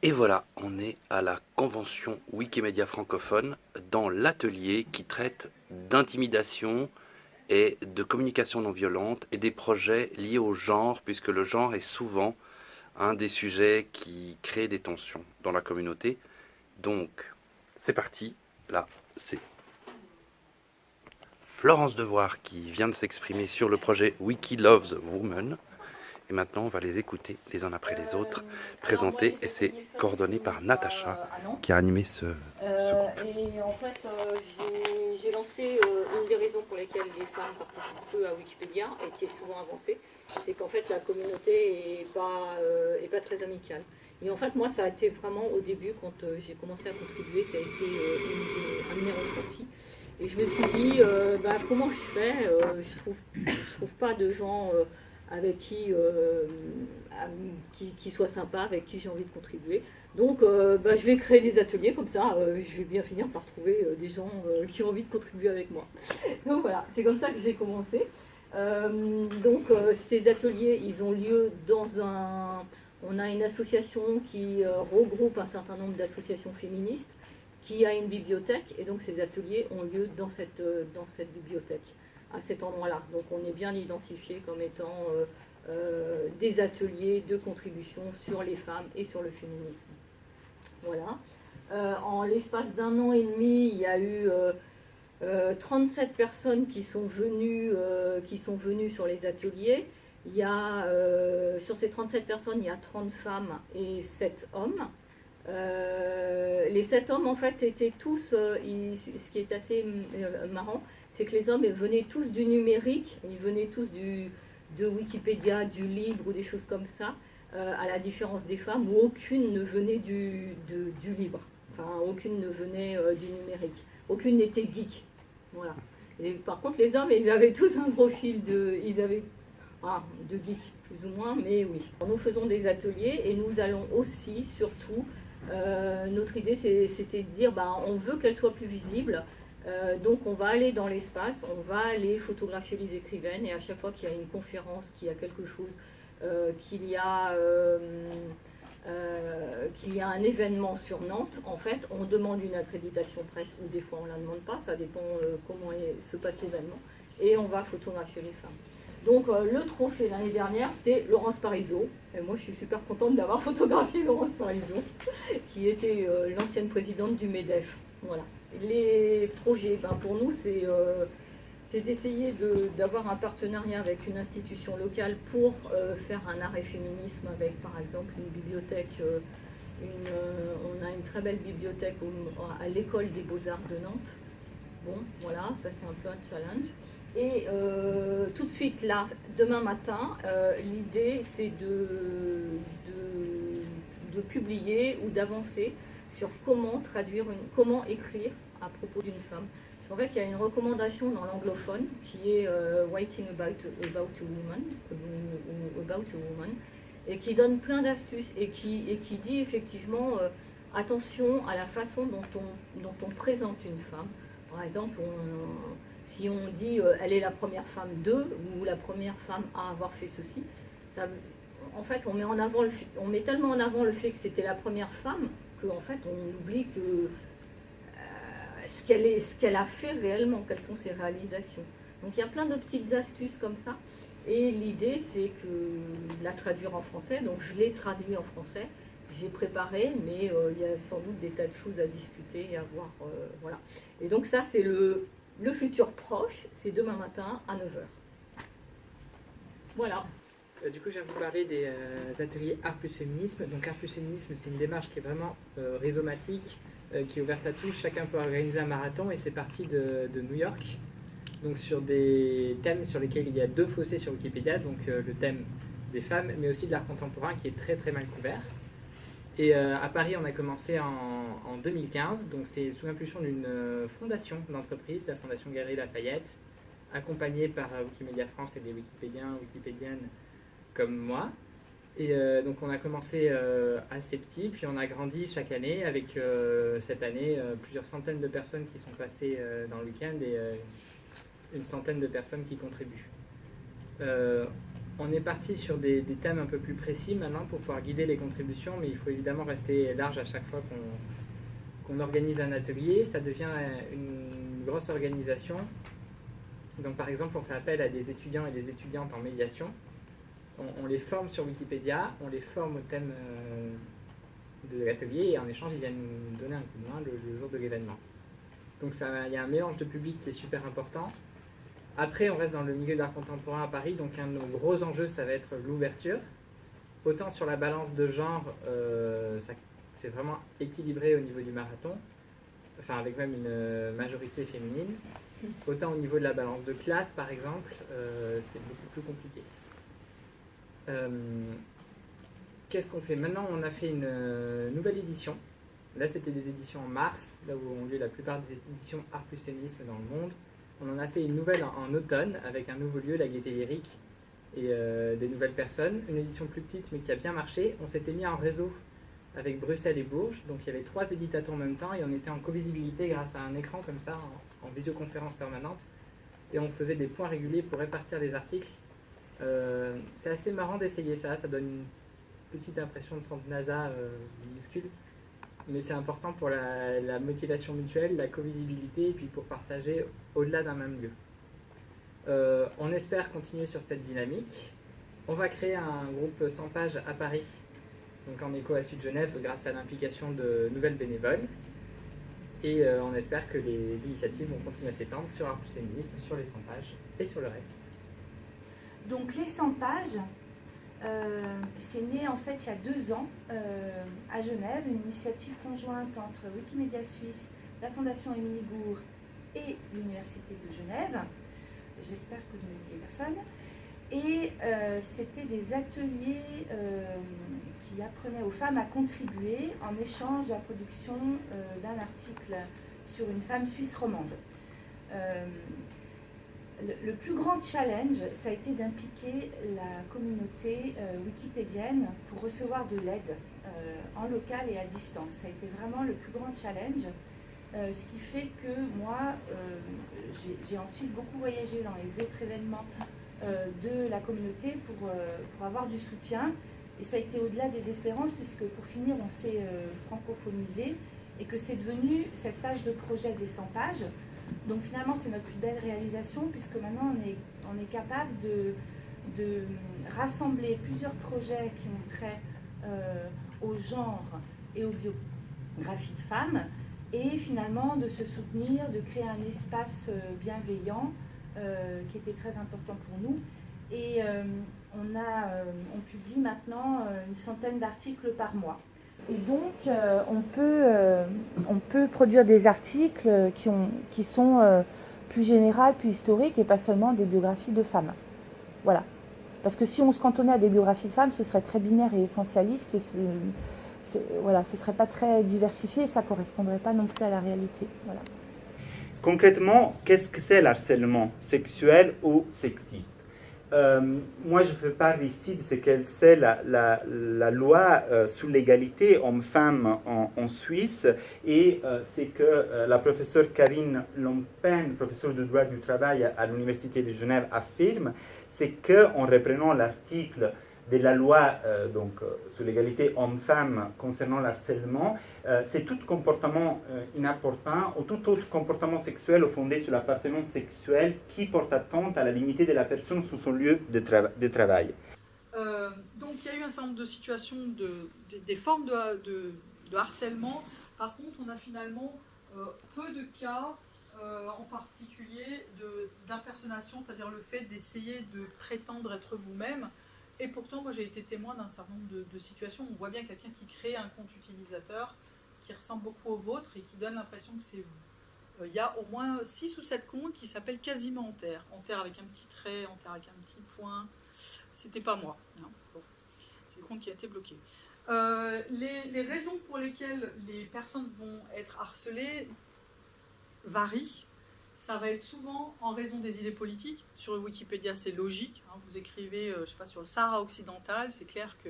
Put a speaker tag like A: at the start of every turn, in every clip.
A: Et voilà, on est à la convention Wikimedia francophone dans l'atelier qui traite d'intimidation et de communication non violente et des projets liés au genre, puisque le genre est souvent un des sujets qui crée des tensions dans la communauté. Donc, c'est parti. Là, c'est Florence Devoir qui vient de s'exprimer sur le projet Wiki Loves Women. Et maintenant, on va les écouter les uns après les autres,
B: Alors moi j'ai
A: présenter, et
B: fait
A: c'est
B: Féministe
A: coordonné par
B: Féminisme
A: Natacha
B: à Nantes.
A: qui a animé ce groupe.
B: Et en fait j'ai lancé une des raisons pour lesquelles les femmes participent peu à Wikipédia et qui est souvent avancée, c'est qu'en fait la communauté est pas très amicale. Et en fait moi ça a été vraiment au début quand j'ai commencé à contribuer, ça a été un de mes ressentis. Et je me suis dit, comment je fais je trouve pas de gens avec qui soient sympas, avec qui j'ai envie de contribuer. Donc je vais créer des ateliers comme ça, je vais bien finir par trouver des gens qui ont envie de contribuer avec moi. Donc voilà, c'est comme ça que j'ai commencé. Ces ateliers, ils ont lieu dans un... On a une association qui regroupe un certain nombre d'associations féministes qui a une bibliothèque, et donc ces ateliers ont lieu dans cette bibliothèque, à cet endroit-là. Donc on est bien identifié comme étant des ateliers de contribution sur les femmes et sur le féminisme. Voilà. En l'espace d'un an et demi, il y a eu 37 personnes qui sont venues sur les ateliers. Il y a, sur ces 37 personnes, il y a 30 femmes et 7 hommes. Les 7 hommes, en fait, étaient tous, ce qui est assez marrant, c'est que les hommes venaient tous du numérique, ils venaient tous de Wikipédia, du libre ou des choses comme ça, à la différence des femmes, où aucune ne venait du libre. Enfin, aucune ne venait du numérique. Aucune n'était geek. Voilà. Et par contre, les hommes, ils avaient tous un profil de geek, plus ou moins, mais oui. Nous faisons des ateliers et nous allons aussi, surtout, notre idée, c'était de dire, on veut qu'elle soit plus visible. Donc on va aller dans l'espace, on va aller photographier les écrivaines, et à chaque fois qu'il y a une conférence, qu'il y a quelque chose, qu'il y a un événement sur Nantes, en fait, on demande une accréditation presse, ou des fois on ne la demande pas, ça dépend comment se passe l'événement, et on va photographier les femmes. Donc le trophée l'année dernière, c'était Laurence Parisot. Et moi, je suis super contente d'avoir photographié Laurence Parisot, qui était l'ancienne présidente du MEDEF. Voilà. Les projets, pour nous, c'est d'essayer d'avoir un partenariat avec une institution locale pour faire un arrêt féminisme avec, par exemple, une bibliothèque. On a une très belle bibliothèque à l'école des Beaux-Arts de Nantes. Bon, voilà, ça c'est un peu un challenge. Et tout de suite, là, demain matin, l'idée c'est de publier ou d'avancer sur comment écrire à propos d'une femme. Parce qu'en fait, il y a une recommandation dans l'anglophone qui est Writing about a woman, et qui donne plein d'astuces et qui dit effectivement attention à la façon dont on présente une femme. Par exemple, si on dit elle est la première femme de, ou la première femme à avoir fait ceci, ça, en fait, on met tellement en avant le fait que c'était la première femme qu'en fait, on oublie que ce qu'elle a fait réellement, quelles sont ses réalisations. Donc il y a plein de petites astuces comme ça. Et l'idée, c'est de la traduire en français. Donc je l'ai traduit en français. J'ai préparé, mais il y a sans doute des tas de choses à discuter et à voir. Voilà. Et donc ça, c'est le futur proche. C'est demain matin à 9h. Voilà.
C: Du coup, je viens vous parler des ateliers Art plus Féminisme. Donc, Art plus Féminisme, c'est une démarche qui est vraiment rhizomatique, qui est ouverte à tous. Chacun peut organiser un marathon, et c'est parti de New York. Donc, sur des thèmes sur lesquels il y a 2 fossés sur Wikipédia. Donc, le thème des femmes, mais aussi de l'art contemporain, qui est très très mal couvert. Et à Paris, on a commencé en 2015. Donc, c'est sous l'impulsion d'une fondation d'entreprise, la Fondation Galerie Lafayette, accompagnée par Wikimedia France et des wikipédiennes comme moi. Et donc on a commencé assez petit, puis on a grandi chaque année avec cette année plusieurs centaines de personnes qui sont passées dans le week-end, et une centaine de personnes qui contribuent. On est parti sur des thèmes un peu plus précis maintenant pour pouvoir guider les contributions, mais il faut évidemment rester large à chaque fois qu'on organise un atelier. Ça devient une grosse organisation. Donc par exemple, on fait appel à des étudiants et des étudiantes en médiation. On les forme sur Wikipédia, on les forme au thème de l'atelier et en échange, ils viennent nous donner un coup de main le jour de l'événement. Donc il y a un mélange de public qui est super important. Après, on reste dans le milieu de l'art contemporain à Paris, donc un de nos gros enjeux, ça va être l'ouverture. Autant sur la balance de genre, c'est vraiment équilibré au niveau du marathon, enfin avec même une majorité féminine. Autant au niveau de la balance de classe, par exemple, c'est beaucoup plus compliqué. Qu'est-ce qu'on fait? Maintenant, on a fait une nouvelle édition. Là, c'était des éditions en mars, là où ont lieu la plupart des éditions Art plus Féminisme dans le monde. On en a fait une nouvelle en automne, avec un nouveau lieu, la Gaîté Lyrique, et des nouvelles personnes. Une édition plus petite, mais qui a bien marché. On s'était mis en réseau avec Bruxelles et Bourges, donc il y avait 3 éditateurs en même temps, et on était en covisibilité grâce à un écran comme ça, en visioconférence permanente. Et on faisait des points réguliers pour répartir les articles. C'est assez marrant d'essayer ça, ça donne une petite impression de centre NASA minuscule, mais c'est important pour la motivation mutuelle, la covisibilité, et puis pour partager au-delà d'un même lieu. On espère continuer sur cette dynamique. On va créer un groupe 100 pages à Paris, donc en écho à Sud Genève, grâce à l'implication de nouvelles bénévoles. Et on espère que les initiatives vont continuer à s'étendre sur Art plus Féminisme, sur les 100 pages et sur le reste.
D: Donc les 100 pages, c'est né en fait il y a 2 ans à Genève, une initiative conjointe entre Wikimedia Suisse, la Fondation Émilie Gour et l'Université de Genève. J'espère que je n'ai oublié personne. Et c'était des ateliers qui apprenaient aux femmes à contribuer en échange de la production d'un article sur une femme suisse romande. Le plus grand challenge, ça a été d'impliquer la communauté wikipédienne pour recevoir de l'aide en local et à distance. Ça a été vraiment le plus grand challenge, ce qui fait que moi, j'ai ensuite beaucoup voyagé dans les autres événements de la communauté pour avoir du soutien. Et ça a été au-delà des espérances, puisque pour finir, on s'est francophonisé et que c'est devenu cette page de projet des 100 pages. Donc finalement, c'est notre plus belle réalisation, puisque maintenant, on est capable de rassembler plusieurs projets qui ont trait au genre et aux biographies de femmes, et finalement de se soutenir, de créer un espace bienveillant qui était très important pour nous. Et on publie maintenant une centaine d'articles par mois. Et donc, on peut produire des articles qui sont plus généraux, plus historiques, et pas seulement des biographies de femmes. Voilà. Parce que si on se cantonnait à des biographies de femmes, ce serait très binaire et essentialiste, et voilà, ce ne serait pas très diversifié, et ça ne correspondrait pas non plus à la réalité. Voilà.
E: Concrètement, qu'est-ce que c'est l'harcèlement sexuel ou sexiste? Moi, je fais part ici de ce que c'est la loi sur l'égalité homme-femme en Suisse, et c'est que la professeure Karine Lompen, professeure de droit du travail à l'Université de Genève, affirme, c'est qu'en reprenant l'article de la loi sur l'égalité homme-femme concernant l'harcèlement, c'est tout comportement inapportant ou tout autre comportement sexuel fondé sur l'appartenance sexuelle qui porte atteinte à la dignité de la personne sous son lieu de travail.
F: Donc il y a eu un certain nombre de situations, des formes de harcèlement. Par contre, on a finalement peu de cas, en particulier d'impersonnation, c'est-à-dire le fait d'essayer de prétendre être vous-même. Et pourtant, moi j'ai été témoin d'un certain nombre de situations où on voit bien quelqu'un qui crée un compte utilisateur qui ressemble beaucoup au vôtre et qui donne l'impression que c'est vous. Il y a au moins 6 ou 7 comptes qui s'appellent quasiment Enterre avec un petit trait, Enterre avec un petit point. C'était pas moi. Hein. Bon. C'est le compte qui a été bloqué. Les raisons pour lesquelles les personnes vont être harcelées varient. Ça va être souvent en raison des idées politiques. Sur Wikipédia, c'est logique. Hein. Vous écrivez, je sais pas, sur le Sahara occidental, c'est clair que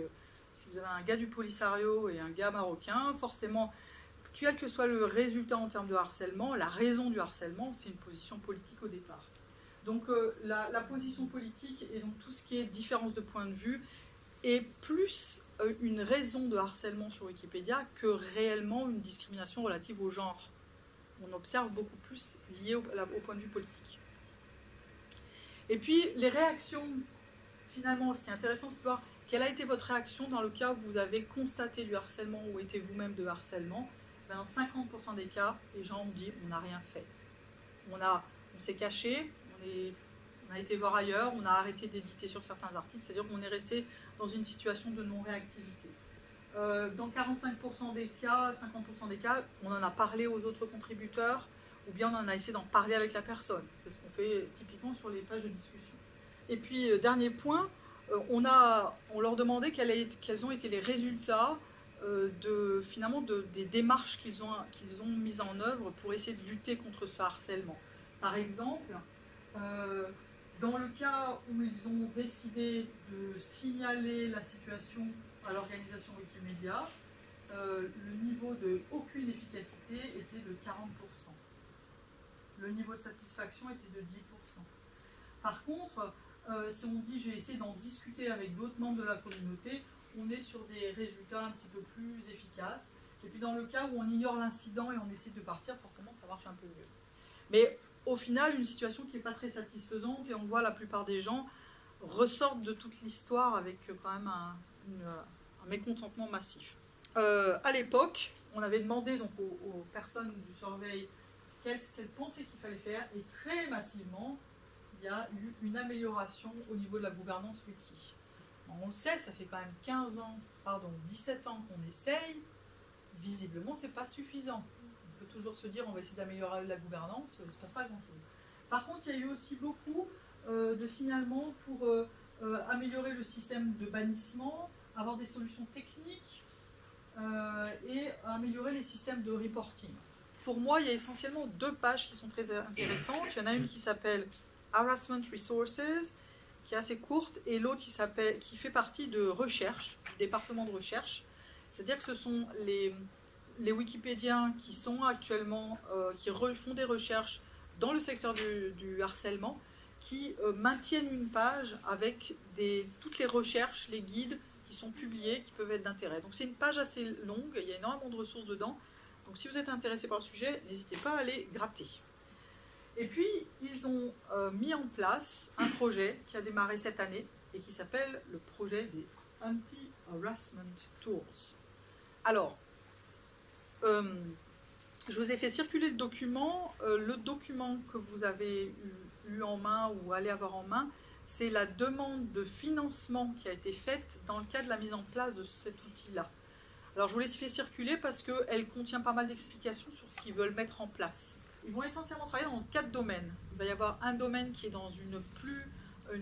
F: si vous avez un gars du Polisario et un gars marocain, forcément, quel que soit le résultat en termes de harcèlement, la raison du harcèlement, c'est une position politique au départ. Donc la position politique et donc tout ce qui est différence de point de vue est plus une raison de harcèlement sur Wikipédia que réellement une discrimination relative au genre. On observe beaucoup plus lié au point de vue politique. Et puis, les réactions, finalement, ce qui est intéressant, c'est de voir quelle a été votre réaction dans le cas où vous avez constaté du harcèlement ou été vous-même de harcèlement. Dans 50% des cas, les gens ont dit on n'a rien fait. On s'est caché, on a été voir ailleurs, on a arrêté d'éditer sur certains articles, c'est-à-dire qu'on est resté dans une situation de non-réactivité. Dans 45% des cas, 50% des cas, on en a parlé aux autres contributeurs ou bien on en a essayé d'en parler avec la personne. C'est ce qu'on fait typiquement sur les pages de discussion. Et puis, dernier point, on leur demandait quels ont été les résultats des démarches qu'ils ont mises en œuvre pour essayer de lutter contre ce harcèlement. Par exemple, dans le cas où ils ont décidé de signaler la situation à l'organisation Wikimedia, le niveau de aucune efficacité était de 40%. Le niveau de satisfaction était de 10%. Par contre, si on dit j'ai essayé d'en discuter avec d'autres membres de la communauté, on est sur des résultats un petit peu plus efficaces. Et puis dans le cas où on ignore l'incident et on essaie de partir, forcément ça marche un peu mieux. Mais au final, une situation qui n'est pas très satisfaisante, et on voit la plupart des gens ressortent de toute l'histoire avec quand même un mécontentement massif. À l'époque, on avait demandé donc aux personnes du survey ce qu'elles pensaient qu'il fallait faire, et très massivement, il y a eu une amélioration au niveau de la gouvernance wiki. On le sait, ça fait quand même 17 ans qu'on essaye. Visiblement, ce n'est pas suffisant. On peut toujours se dire on va essayer d'améliorer la gouvernance, il ne se passe pas grand-chose. Par contre, il y a eu aussi beaucoup de signalements pour améliorer le système de bannissement, avoir des solutions techniques et améliorer les systèmes de reporting. Pour moi, il y a essentiellement 2 pages qui sont très intéressantes. Il y en a une qui s'appelle Harassment Resources, qui est assez courte, et l'autre qui fait partie de recherche, du département de recherche. C'est-à-dire que ce sont les Wikipédiens qui sont actuellement, qui font des recherches dans le secteur du harcèlement, qui maintiennent une page avec toutes les recherches, les guides qui sont publiés, qui peuvent être d'intérêt. Donc c'est une page assez longue, il y a énormément de ressources dedans. Donc si vous êtes intéressé par le sujet, n'hésitez pas à aller gratter. Et puis, ils ont mis en place un projet qui a démarré cette année et qui s'appelle le projet des Anti-Harassment Tools. Alors, je vous ai fait circuler le document. Le document que vous avez eu en main ou allez avoir en main, c'est la demande de financement qui a été faite dans le cadre de la mise en place de cet outil-là. Alors, je vous l'ai fait circuler parce qu'elle contient pas mal d'explications sur ce qu'ils veulent mettre en place. Ils vont essentiellement travailler dans 4 domaines. Il va y avoir un domaine qui est dans une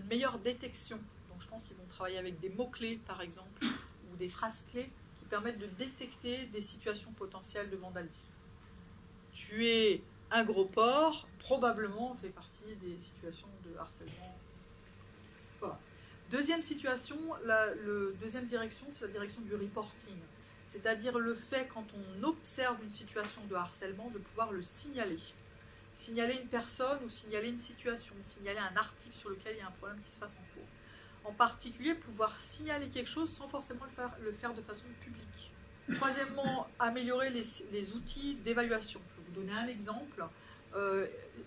F: meilleure détection. Donc je pense qu'ils vont travailler avec des mots-clés, par exemple, ou des phrases-clés qui permettent de détecter des situations potentielles de vandalisme. Tuer un gros porc, probablement, fait partie des situations de harcèlement. Voilà. Deuxième situation, deuxième direction, c'est la direction du reporting. C'est-à-dire le fait, quand on observe une situation de harcèlement, de pouvoir le signaler. Signaler une personne ou signaler une situation, signaler un article sur lequel il y a un problème qui se passe en cours. En particulier, pouvoir signaler quelque chose sans forcément le faire de façon publique. Troisièmement, améliorer les outils d'évaluation. Je vais vous donner un exemple.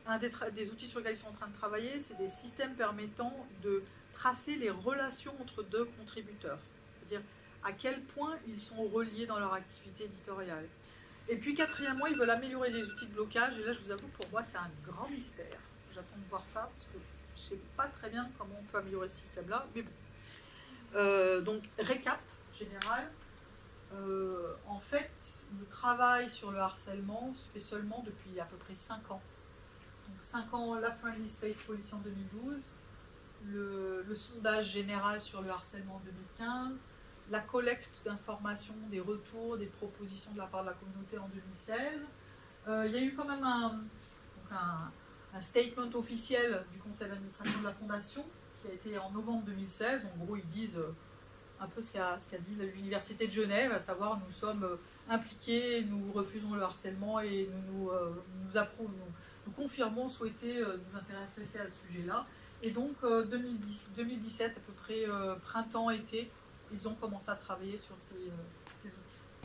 F: Un des outils sur lesquels ils sont en train de travailler, c'est des systèmes permettant de tracer les relations entre 2 contributeurs. C'est-à-dire à quel point ils sont reliés dans leur activité éditoriale. Et puis quatrièmement, ils veulent améliorer les outils de blocage, et là je vous avoue, pour moi c'est un grand mystère. J'attends de voir ça, parce que je ne sais pas très bien comment on peut améliorer ce système-là, mais bon. Donc, récap général, en fait, le travail sur le harcèlement se fait seulement depuis à peu près 5 ans. Donc 5 ans, la Friendly Space Policy en 2012, le sondage général sur le harcèlement en 2015, la collecte d'informations, des retours, des propositions de la part de la communauté en 2016. Il y a eu quand même un statement officiel du conseil d'administration de la Fondation qui a été en novembre 2016. En gros, ils disent un peu ce qu'a dit l'Université de Genève, à savoir nous sommes impliqués, nous refusons le harcèlement et nous confirmons souhaiter nous intéresser à ce sujet-là. Et donc 2017, à peu près printemps-été, ils ont commencé à travailler sur ces outils.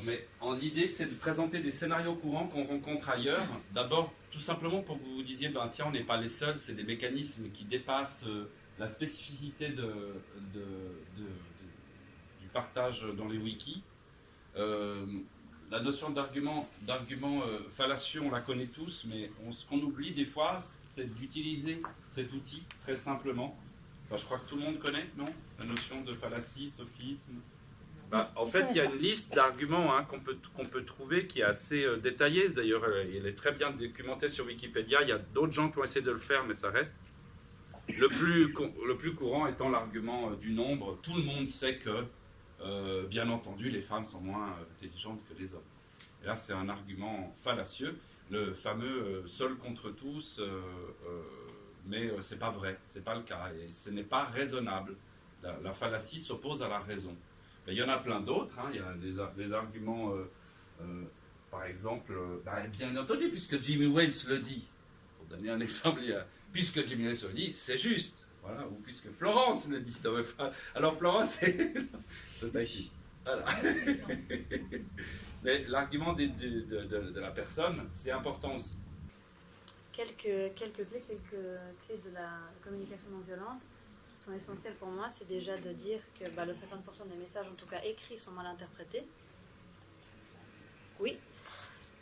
A: Mais l'idée, c'est de présenter des scénarios courants qu'on rencontre ailleurs. D'abord, tout simplement pour que vous vous disiez, ben, tiens, on n'est pas les seuls, c'est des mécanismes qui dépassent la spécificité du partage dans les wikis. La notion d'argument fallacieux, on la connaît tous, mais ce qu'on oublie des fois, c'est d'utiliser cet outil très simplement. Enfin, je crois que tout le monde connaît, non? La notion de fallacie, sophisme. Bah, en fait, il y a une liste d'arguments qu'on peut trouver qui est assez détaillée. D'ailleurs, elle est très bien documentée sur Wikipédia. Il y a d'autres gens qui ont essayé de le faire, mais ça reste. Le plus courant étant l'argument du nombre. Tout le monde sait que, bien entendu, les femmes sont moins intelligentes que les hommes. Et là, c'est un argument fallacieux. Le fameux seul contre tous, mais c'est pas vrai, c'est pas le cas. Et ce n'est pas raisonnable. La fallacie s'oppose à la raison. Mais il y en a plein d'autres. Hein. Il y a des arguments, par exemple, bien entendu, puisque Jimmy Wales le dit. Pour donner un exemple, puisque Jimmy Wales le dit, c'est juste. Voilà. Ou puisque Florence le dit. Alors Florence, c'est voilà. Mais l'argument de la personne, c'est important aussi.
G: Quelques clés de la communication non violente qui sont essentielles pour moi, c'est déjà de dire que le 50% des messages, en tout cas écrits, sont mal interprétés. Oui.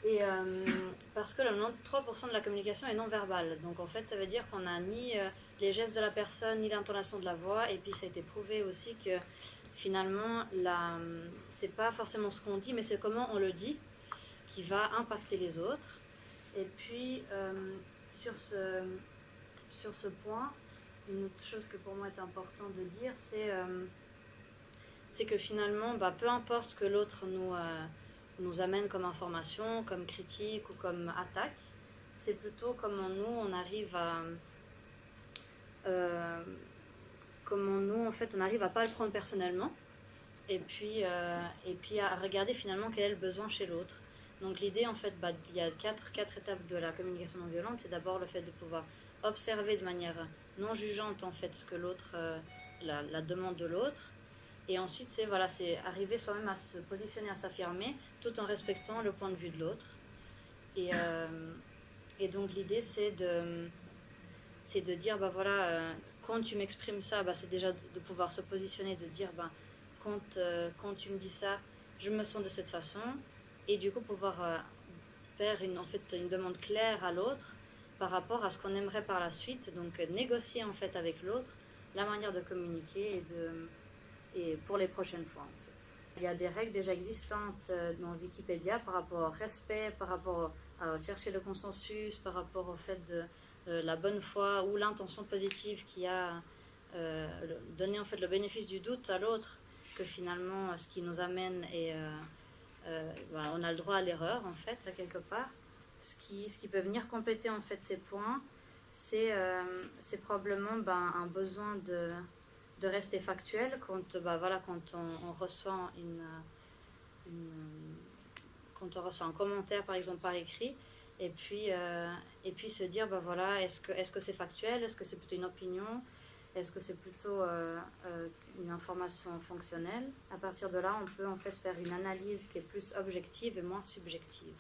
G: Et parce que le 93% de la communication est non verbale. Donc en fait, ça veut dire qu'on n'a ni les gestes de la personne, ni l'intonation de la voix. Et puis ça a été prouvé aussi que finalement, c'est pas forcément ce qu'on dit, mais c'est comment on le dit qui va impacter les autres. Et puis, sur ce point, une autre chose que pour moi est important de dire, c'est que finalement, peu importe ce que l'autre nous amène comme information, comme critique ou comme attaque, c'est plutôt comment nous, on arrive on arrive à pas le prendre personnellement, et puis à regarder finalement quel est le besoin chez l'autre. Donc l'idée, en fait, il y a quatre étapes de la communication non violente. C'est d'abord le fait de pouvoir observer de manière non jugeante, en fait, ce que l'autre, la demande de l'autre. Et ensuite, c'est arriver soi-même à se positionner, à s'affirmer, tout en respectant le point de vue de l'autre. Et donc l'idée, c'est de dire, quand tu m'exprimes ça, c'est déjà de pouvoir se positionner, de dire, quand tu me dis ça, je me sens de cette façon. Et du coup, pouvoir faire une demande claire à l'autre par rapport à ce qu'on aimerait par la suite. Donc, négocier en fait avec l'autre la manière de communiquer et pour les prochaines fois. En fait. Il y a des règles déjà existantes dans Wikipédia par rapport au respect, par rapport à chercher le consensus, par rapport au fait de la bonne foi ou l'intention positive qui a donné en fait le bénéfice du doute à l'autre, que finalement ce qui nous amène est on a le droit à l'erreur en fait, à quelque part. Ce qui peut venir compléter en fait ces points, c'est probablement un besoin de rester factuel quand on reçoit quand on reçoit un commentaire par exemple par écrit, et puis se dire est-ce que c'est factuel, est-ce que c'est plutôt une opinion, est-ce que c'est plutôt une information fonctionnelle. À partir de là, on peut en fait faire une analyse qui est plus objective et moins subjective.